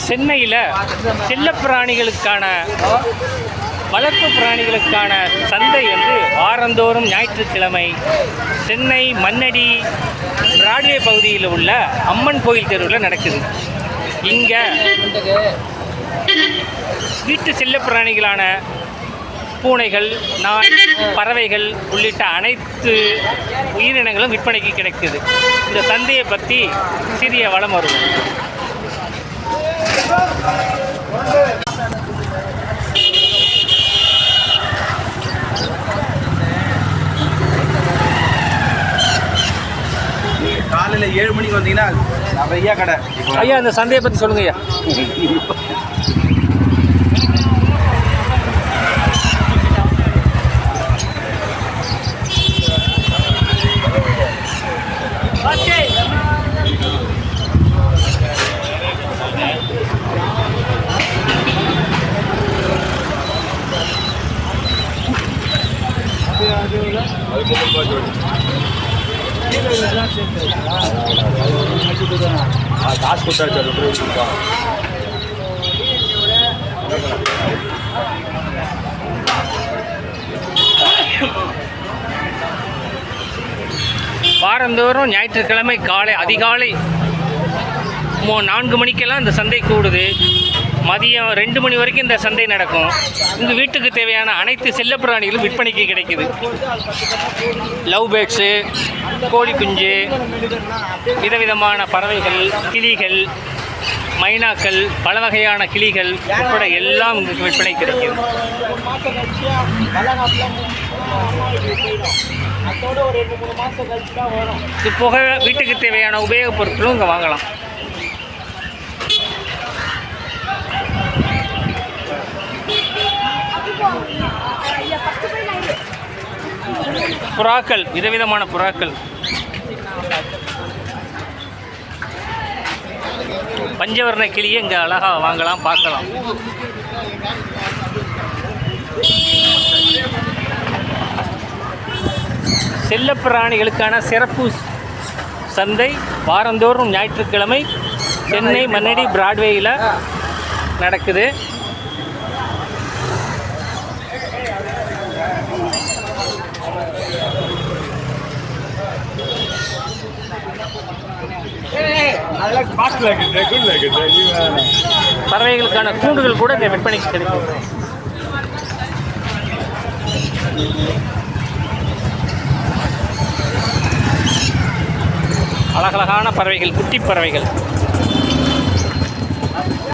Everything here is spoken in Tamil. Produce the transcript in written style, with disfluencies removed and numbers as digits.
சென்னையில் செல்லப்பிராணிகளுக்கான வளர்ப்பு பிராணிகளுக்கான சந்தை வாரந்தோறும் ஞாயிற்றுக்கிழமை சென்னை மண்ணடி பிராட்வே பகுதியில் உள்ள அம்மன் கோயில் தெருவில் நடக்குது. இங்கே வீட்டு செல்லப்பிராணிகளான பூனைகள், நாய், பறவைகள் உள்ளிட்ட அனைத்து உயிரினங்களும் விற்பனைக்கு கிடைக்குது. இந்த சந்தையை பற்றி சிறிய வளம் வரும். காலையில் 7 மணிக்கு வந்தீங்கன்னா நிறையா கடை. ஐயா, இந்த சந்தையை பற்றி சொல்லுங்க ஐயா. காசு கொடுத்தா வாரந்தோறும் ஞாயிற்றுக்கிழமை அதிகாலை 4 மணிக்கெல்லாம் இந்த சந்தை கூடுது. மதியம் 2 மணி வரைக்கும் இந்த சந்தை நடக்கும். இந்த வீட்டுக்கு தேவையான அனைத்து செல்லப்பிராணிகளும் விற்பனைக்கு கிடைக்குது. லவ் பேர்ட்ஸு, கோழி குஞ்சு, விதவிதமான பறவைகள், கிளிகள், மைனாக்கள், பல வகையான கிளிகள் உட்பட எல்லாம் விற்பனை கிடைக்குது. இது போக வீட்டுக்கு தேவையான உபயோகப் பொருட்களும் இங்கே வாங்கலாம். புறாக்கள், விதவிதமான புறாக்கள், பஞ்சவர்ண கிளியை இங்கே அழகாக வாங்கலாம், பார்க்கலாம். செல்லப்பிராணிகளுக்கான சிறப்பு சந்தை வாரந்தோறும் ஞாயிற்றுக்கிழமை சென்னை மண்ணடி பிராட்வேயில் நடக்குது. பறவைகளுக்கான கூண்டுகள் கூட இந்த விற்பனைக்கு கிடைக்கும். அழகழகான பறவைகள், குட்டி பறவைகள்.